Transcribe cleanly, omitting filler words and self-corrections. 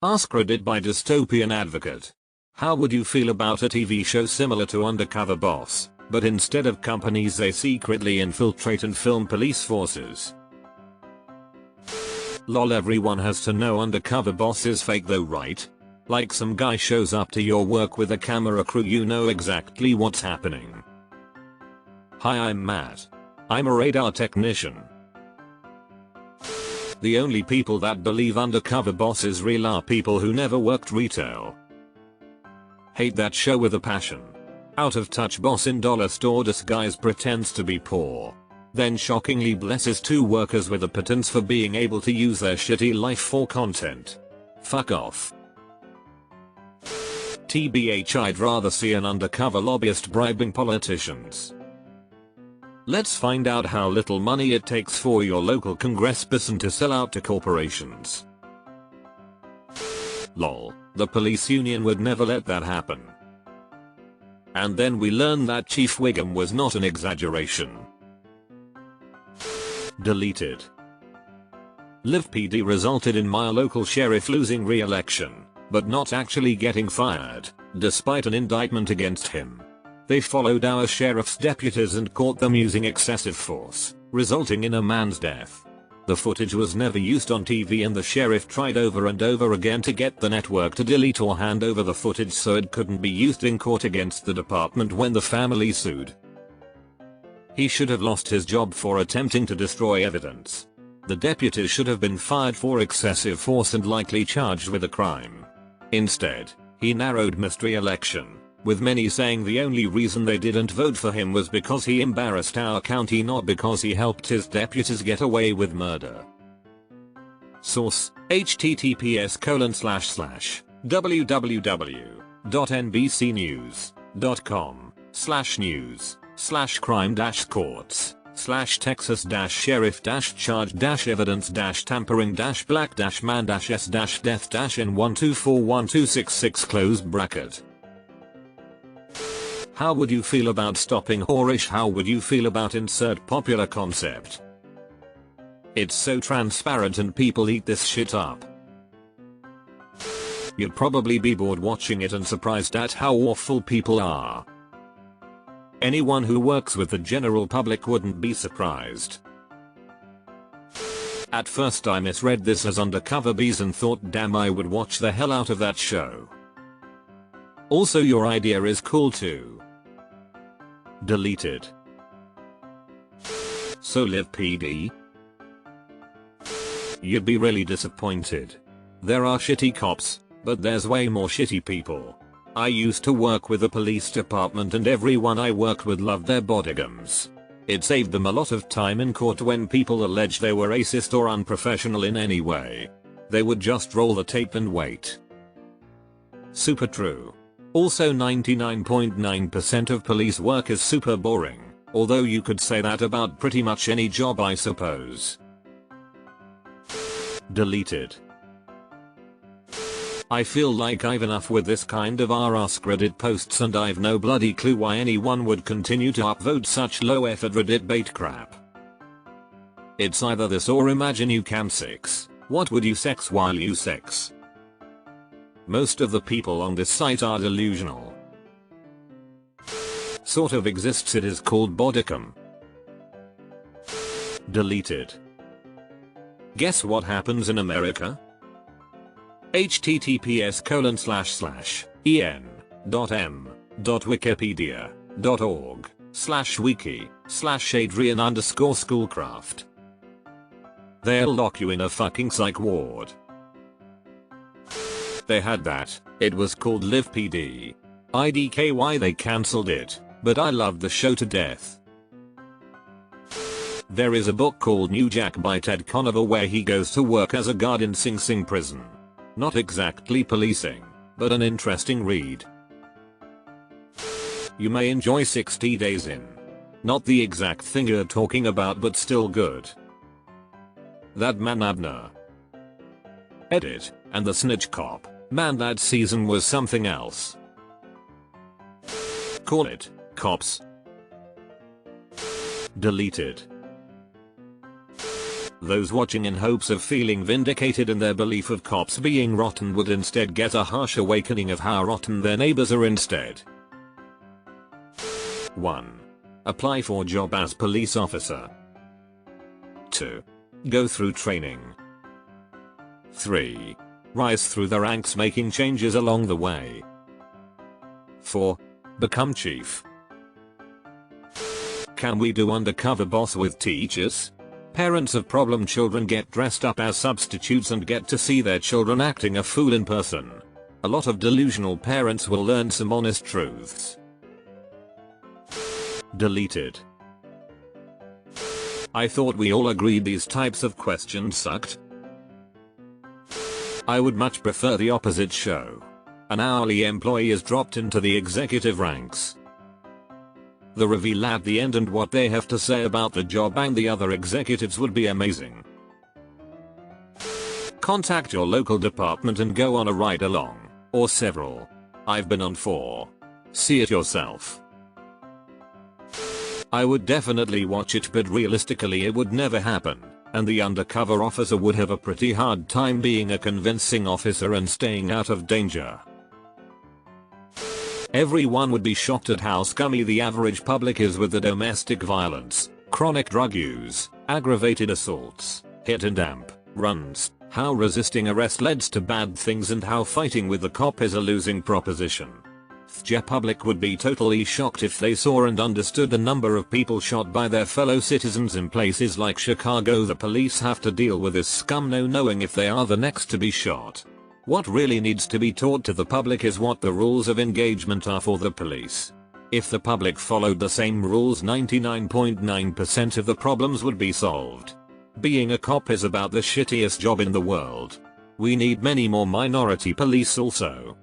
AskReddit by Dystopian Advocate. How would you feel about a TV show similar to Undercover Boss, but instead of companies they secretly infiltrate and film police forces? Lol, everyone has to know Undercover Boss is fake though, right? Like some guy shows up to your work with a camera crew, you know exactly what's happening. Hi, I'm Matt. I'm a radar technician. The only people that believe Undercover Boss is real are people who never worked retail. Hate that show with a passion. Out of touch boss in dollar store disguise pretends to be poor. Then shockingly blesses two workers with a pittance for being able to use their shitty life for content. Fuck off. TBH, I'd rather see an undercover lobbyist bribing politicians. Let's find out how little money it takes for your local congressperson to sell out to corporations. Lol, the police union would never let that happen. And then we learn that Chief Wiggum was not an exaggeration. Deleted. Liv PD resulted in my local sheriff losing re-election, but not actually getting fired, despite an indictment against him. They followed our sheriff's deputies and caught them using excessive force, resulting in a man's death. The footage was never used on TV and the sheriff tried over and over again to get the network to delete or hand over the footage so it couldn't be used in court against the department when the family sued. He should have lost his job for attempting to destroy evidence. The deputies should have been fired for excessive force and likely charged with a crime. Instead, he narrowed missed re-election, with many saying the only reason they didn't vote for him was because he embarrassed our county, not because he helped his deputies get away with murder. Source: https://www.nbcnews.com/crime-courts/texas-sheriff-charge-evidence-tampering-man-s-death-n1241266. How would you feel about stopping whorish? How would you feel about insert popular concept? It's so transparent and people eat this shit up. You'd probably be bored watching it and surprised at how awful people are. Anyone who works with the general public wouldn't be surprised. At first I misread this as Undercover Bees and thought damn I would watch the hell out of that show. Also your idea is cool too. Deleted. So Liv PD? You'd be really disappointed. There are shitty cops, but there's way more shitty people. I used to work with the police department and everyone I worked with loved their bodyguards. It saved them a lot of time in court when people alleged they were racist or unprofessional in any way. They would just roll the tape and wait. Super true. Also 99.9% of police work is super boring, although you could say that about pretty much any job I suppose. Deleted. I feel like I've enough with this kind of AskReddit posts and I've no bloody clue why anyone would continue to upvote such low effort Reddit bait crap. It's either this or imagine you can sex. What would you sex while you sex? Most of the people on this site are delusional. Sort of exists, it is called bodycam. Deleted. Guess what happens in America? https://en.m.wikipedia.org/wiki/Adrian_Schoolcraft. They'll lock you in a fucking psych ward. They had that, it was called Liv PD. IDKY they cancelled it, but I loved the show to death. There is a book called New Jack by Ted Conover where he goes to work as a guard in Sing Sing prison. Not exactly policing, but an interesting read. You may enjoy 60 Days In. Not the exact thing you're talking about but still good. That man Abner. Edit, and the snitch cop. Man, that season was something else. Call it, Cops. Deleted. Those watching in hopes of feeling vindicated in their belief of cops being rotten would instead get a harsh awakening of how rotten their neighbors are instead. 1. Apply for job as police officer. 2. Go through training. 3. Rise through the ranks making changes along the way. 4. Become chief. Can we do undercover boss with teachers? Parents of problem children get dressed up as substitutes and get to see their children acting a fool in person. A lot of delusional parents will learn some honest truths. Deleted. I thought we all agreed these types of questions sucked. I would much prefer the opposite show. An hourly employee is dropped into the executive ranks. The reveal at the end and what they have to say about the job and the other executives would be amazing. Contact your local department and go on a ride along, or several. I've been on 4. See it yourself. I would definitely watch it, but realistically it would never happen, and the undercover officer would have a pretty hard time being a convincing officer and staying out of danger. Everyone would be shocked at how scummy the average public is with the domestic violence, chronic drug use, aggravated assaults, hit and amp runs, how resisting arrest leads to bad things, and how fighting with the cop is a losing proposition. The public would be totally shocked if they saw and understood the number of people shot by their fellow citizens in places like Chicago. The police have to deal with this scum no knowing if they are the next to be shot. What really needs to be taught to the public is what the rules of engagement are for the police. If the public followed the same rules, 99.9% of the problems would be solved. Being a cop is about the shittiest job in the world. We need many more minority police also.